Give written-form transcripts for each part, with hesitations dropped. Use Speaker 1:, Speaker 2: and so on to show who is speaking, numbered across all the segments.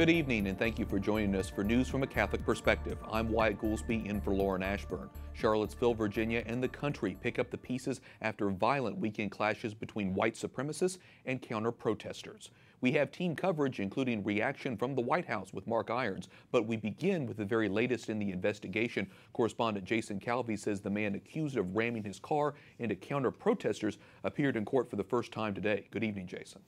Speaker 1: Good evening, and thank you for joining us for News from a Catholic Perspective. I'm Wyatt Goolsby in for Lauren Ashburn. Charlottesville, Virginia, and the country pick up the pieces after violent weekend clashes between white supremacists and counter-protestors. We have team coverage, including reaction from the White House with Mark Irons, but we begin with the very latest in the investigation. Correspondent Jason Calvi says the man accused of ramming his car into counter-protestors appeared in court for the first time today. Good evening, Jason.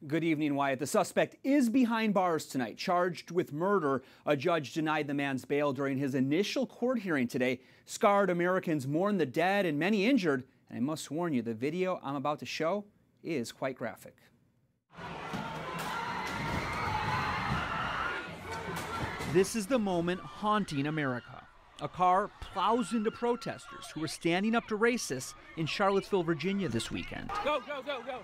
Speaker 2: Good evening, Wyatt. The suspect is behind bars tonight, charged with murder. A judge denied the man's bail during his initial court hearing today. Scarred Americans mourn the dead and many injured. And I must warn you, the video I'm about to show is quite graphic. This is the moment haunting America. A car plows into protesters who were standing up to racists in Charlottesville, Virginia this weekend.
Speaker 3: Go, go, go, go.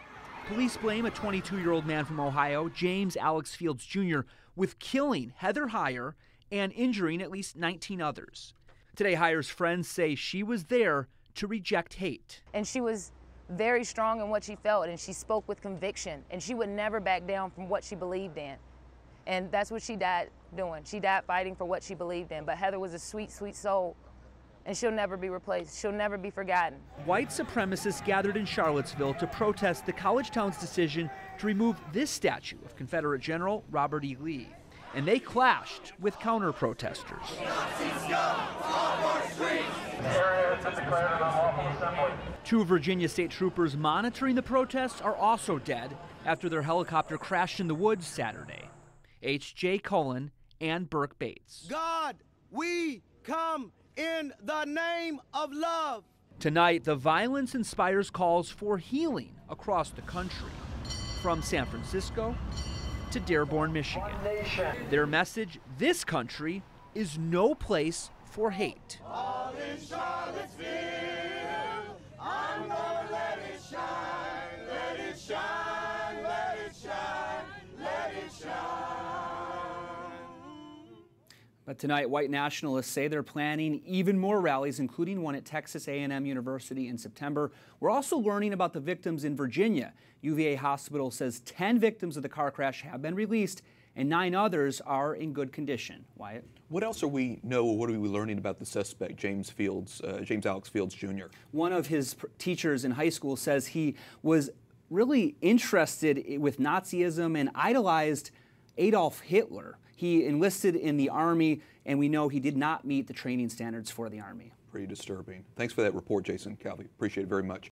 Speaker 2: Police blame a 22-year-old man from Ohio, James Alex Fields Jr., with killing Heather Heyer and injuring at least 19 others. Today, Heyer's friends say she was there to reject hate.
Speaker 4: And she was very strong in what she felt, and she spoke with conviction, and she would never back down from what she believed in. And that's what she died doing. She died fighting for what she believed in. But Heather was a sweet, sweet soul, and she'll never be replaced. She'll never be forgotten.
Speaker 2: White supremacists gathered in Charlottesville to protest the college town's decision to remove this statue of Confederate General Robert E. Lee. And they clashed with counter-protesters. Two Virginia state troopers monitoring the protests are also dead after their helicopter crashed in the woods Saturday. H.J. Cullen and Burke Bates.
Speaker 5: God, we come in the name of love.
Speaker 2: Tonight, the violence inspires calls for healing across the country, from San Francisco to Dearborn, Michigan. Their message: this country is no place for hate.
Speaker 5: All in Charlottesville, I'm gonna let it shine, let it shine, let it shine, let it shine.
Speaker 2: But tonight, white nationalists say they're planning even more rallies, including one at Texas A&M University in September. We're also learning about the victims in Virginia. UVA Hospital says 10 victims of the car crash have been released, and 9 others are in good condition. Wyatt?
Speaker 1: What else are we what are we learning about the suspect, James Alex Fields Jr.?
Speaker 2: One of his teachers in high school says he was really interested with Nazism and idolized Adolf Hitler. He enlisted in the Army, and we know he did not meet the training standards for the Army.
Speaker 1: Pretty disturbing. Thanks for that report, Jason Calvi. Appreciate it very much.